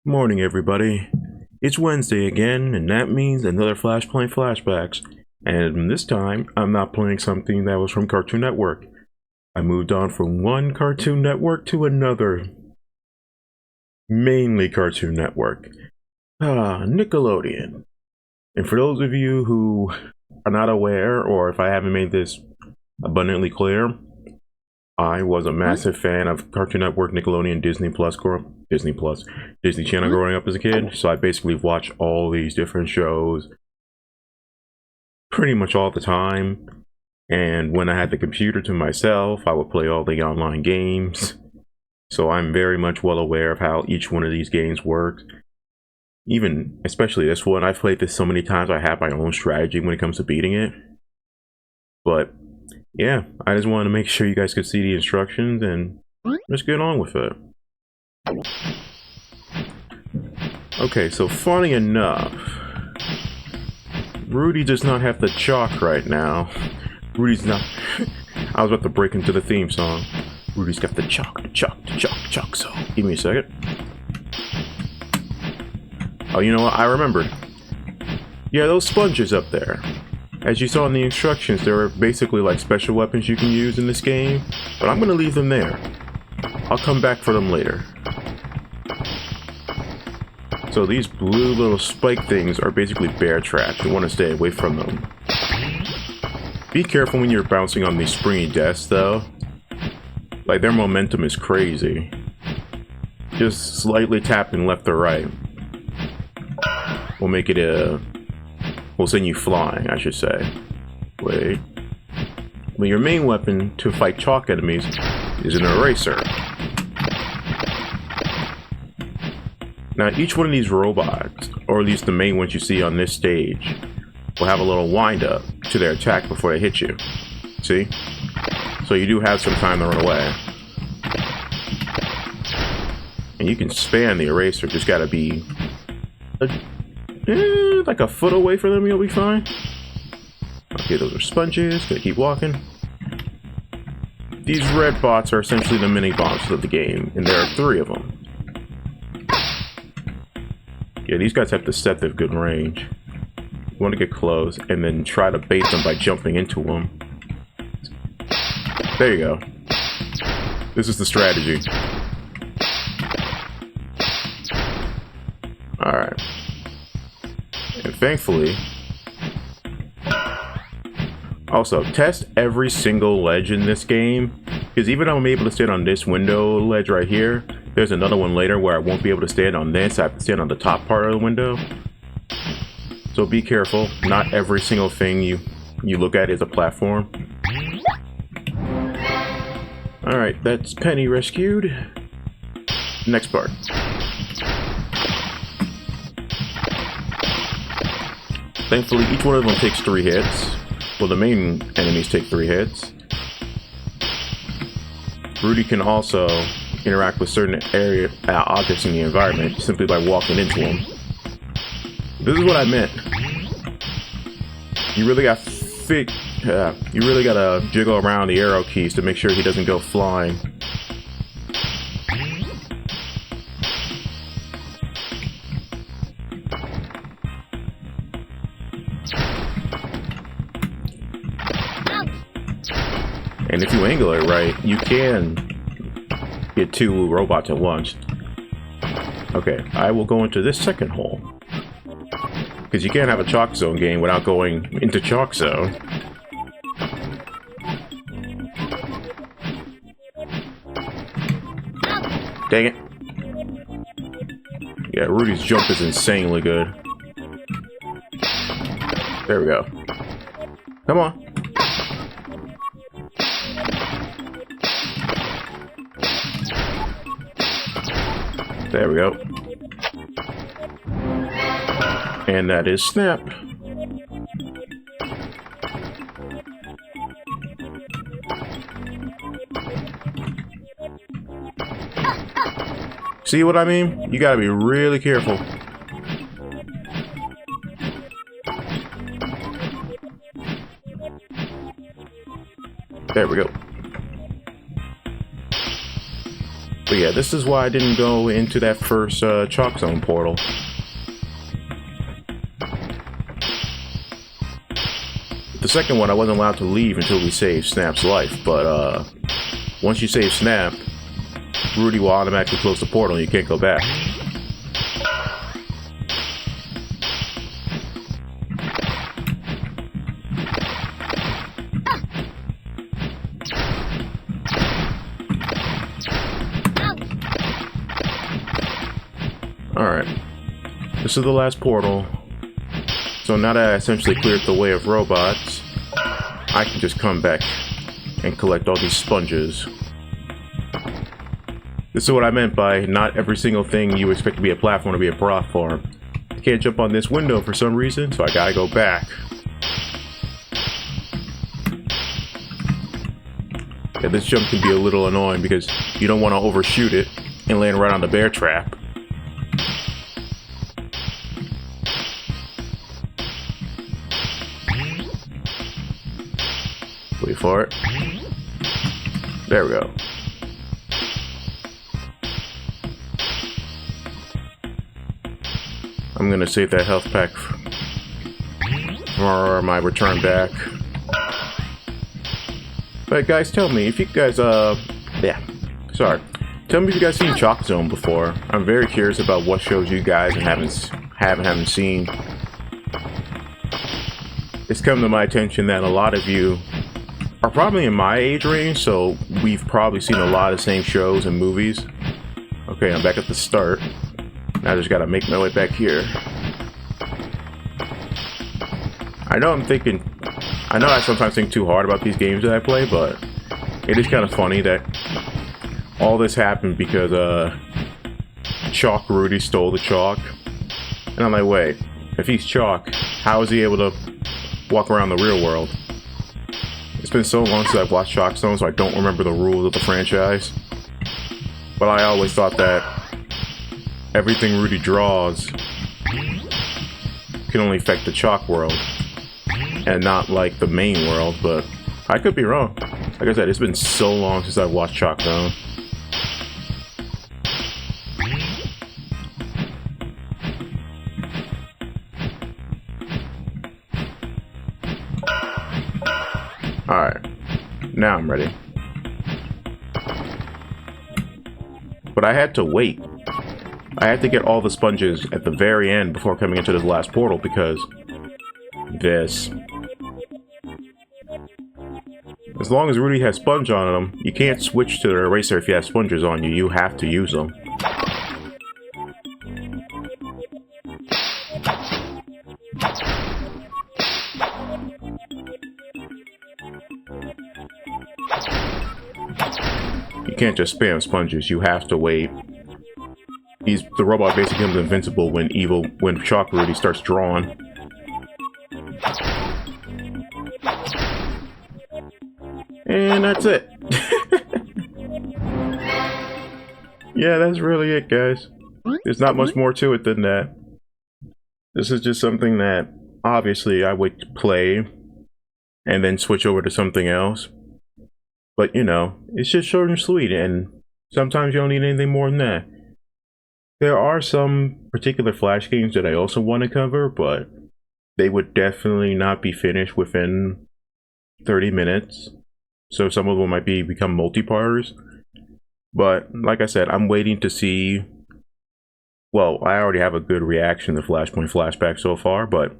Morning, everybody. It's Wednesday again, and that means another Flashpoint Flashbacks. And this time, I'm not playing something that was from Cartoon Network. I moved on from one Cartoon Network to another. Mainly Cartoon Network. Nickelodeon. And for those of you who are not aware, or if I haven't made this abundantly clear, I was a massive fan of Cartoon Network, Nickelodeon, Disney Channel growing up as a kid. So I basically watched all these different shows pretty much all the time. And when I had the computer to myself, I would play all the online games. So I'm very much well aware of how each one of these games works. Even, especially this one, I've played this so many times, I have my own strategy when it comes to beating it. But yeah, I just wanted to make sure you guys could see the instructions and just get on with it. Okay, so funny enough, Rudy does not have the chalk right now. Rudy's not... I was about to break into the theme song. Rudy's got the chalk, so give me a second. Oh, you know what? I remembered. Yeah, those sponges up there. As you saw in the instructions, there are basically like special weapons you can use in this game, but I'm going to leave them there. I'll come back for them later. So these blue little spike things are basically bear traps. You want to stay away from them. Be careful when you're bouncing on these springy desks though. Like their momentum is crazy. Just slightly tapping left or right will make it will send you flying, I should say. Wait. Well, your main weapon to fight chalk enemies is an eraser. Now, each one of these robots, or at least the main ones you see on this stage, will have a little wind-up to their attack before they hit you. See? So you do have some time to run away. And you can spam the eraser, just gotta be like a foot away from them, you'll be fine. Okay, those are sponges. Gonna keep walking. These red bots are essentially the mini bots of the game, and there are 3 of them. Yeah, these guys have deceptive good range. You want to get close and then try to bait them by jumping into them. There you go. This is the strategy. Alright. And thankfully, also test every single ledge in this game, because even though I'm able to stand on this window ledge right here, there's another one later where I won't be able to stand on this. I have to stand on the top part of the window. So be careful. Not every single thing you look at is a platform. Alright, that's Penny rescued. Next part. Thankfully, each one of them takes 3 hits. Well, the main enemies take 3 hits. Rudy can also interact with certain objects in the environment simply by walking into them. This is what I meant. You really got you really gotta jiggle around the arrow keys to make sure he doesn't go flying. And if you angle it right, you can get 2 robots at once. Okay, I will go into this second hole. Because you can't have a Chalk Zone game without going into Chalk Zone. Dang it. Yeah, Rudy's jump is insanely good. There we go. Come on. There we go. And that is Snap. See what I mean? You gotta be really careful. There we go. But But yeah, this is why I didn't go into that first Chalk Zone portal. The second one, I wasn't allowed to leave until we saved Snap's life, but once you save Snap, Rudy will automatically close the portal and you can't go back. Alright, this is the last portal. So now that I essentially cleared the way of robots, I can just come back and collect all these sponges. This is what I meant by not every single thing you expect to be a platform to be a platform. I can't jump on this window for some reason, so I gotta go back. Yeah, this jump can be a little annoying because you don't want to overshoot it and land right on the bear trap. Wait for it. There we go. I'm gonna save that health pack for my return back. But guys, tell me if you guys, tell me if you guys seen Chalk Zone before. I'm very curious about what shows you guys haven't seen. It's come to my attention that a lot of you are probably in my age range, so we've probably seen a lot of the same shows and movies. Okay, I'm back at the start. Now I just gotta make my way back here. I know I sometimes think too hard about these games that I play, but it is kind of funny that all this happened because Chalk Rudy stole the chalk. And I'm like, wait, if he's Chalk, how is he able to walk around the real world? It's been so long since I've watched Chalk Zone, so I don't remember the rules of the franchise. But I always thought that everything Rudy draws can only affect the Chalk world and not like the main world, but I could be wrong. Like I said, it's been so long since I've watched Chalk Zone. Alright, now I'm ready. But I had to wait. I had to get all the sponges at the very end before coming into this last portal because this. As long as Rudy has sponge on him, you can't switch to the eraser if you have sponges on you. You have to use them. You can't just spam sponges, you have to wait. The robot basically becomes invincible when Chalk Rudy starts drawing. And that's it. Yeah, that's really it, guys. There's not much more to it than that. This is just something that obviously I would play and then switch over to something else. But, you know, it's just short and sweet, and sometimes you don't need anything more than that. There are some particular Flash games that I also want to cover, but they would definitely not be finished within 30 minutes. So some of them might become multi-parters. But, like I said, I'm waiting to see... Well, I already have a good reaction to Flashpoint Flashbacks so far, but...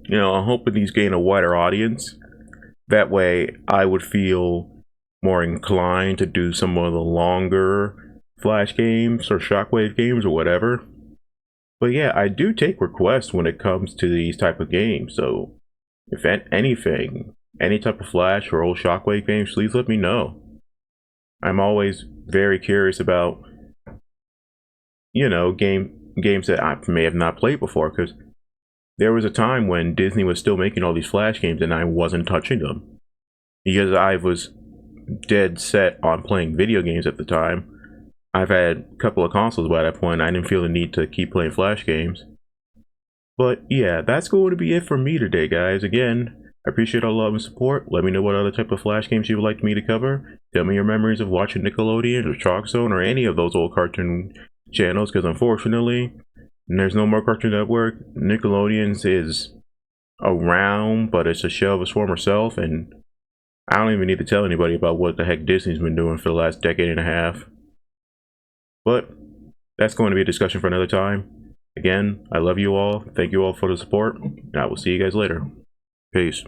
You know, I'm hoping these gain a wider audience. That way, I would feel more inclined to do some of the longer Flash games or Shockwave games or whatever. But yeah, I do take requests when it comes to these type of games. So, if anything, any type of Flash or old Shockwave games, please let me know. I'm always very curious about, you know, games that I may have not played before, because there was a time when Disney was still making all these Flash games and I wasn't touching them. Because I was dead set on playing video games at the time. I've had a couple of consoles by that point. I didn't feel the need to keep playing Flash games. But yeah, that's going to be it for me today, guys. Again, I appreciate all love and support. Let me know what other type of Flash games you would like me to cover. Tell me your memories of watching Nickelodeon or Chalk Zone or any of those old cartoon channels, because unfortunately, there's no more Cartoon Network. Nickelodeon's is around, but it's a shell of its former self, and I don't even need to tell anybody about what the heck Disney's been doing for the last decade and a half. But that's going to be a discussion for another time. Again, I love you all. Thank you all for the support, and I will see you guys later. Peace.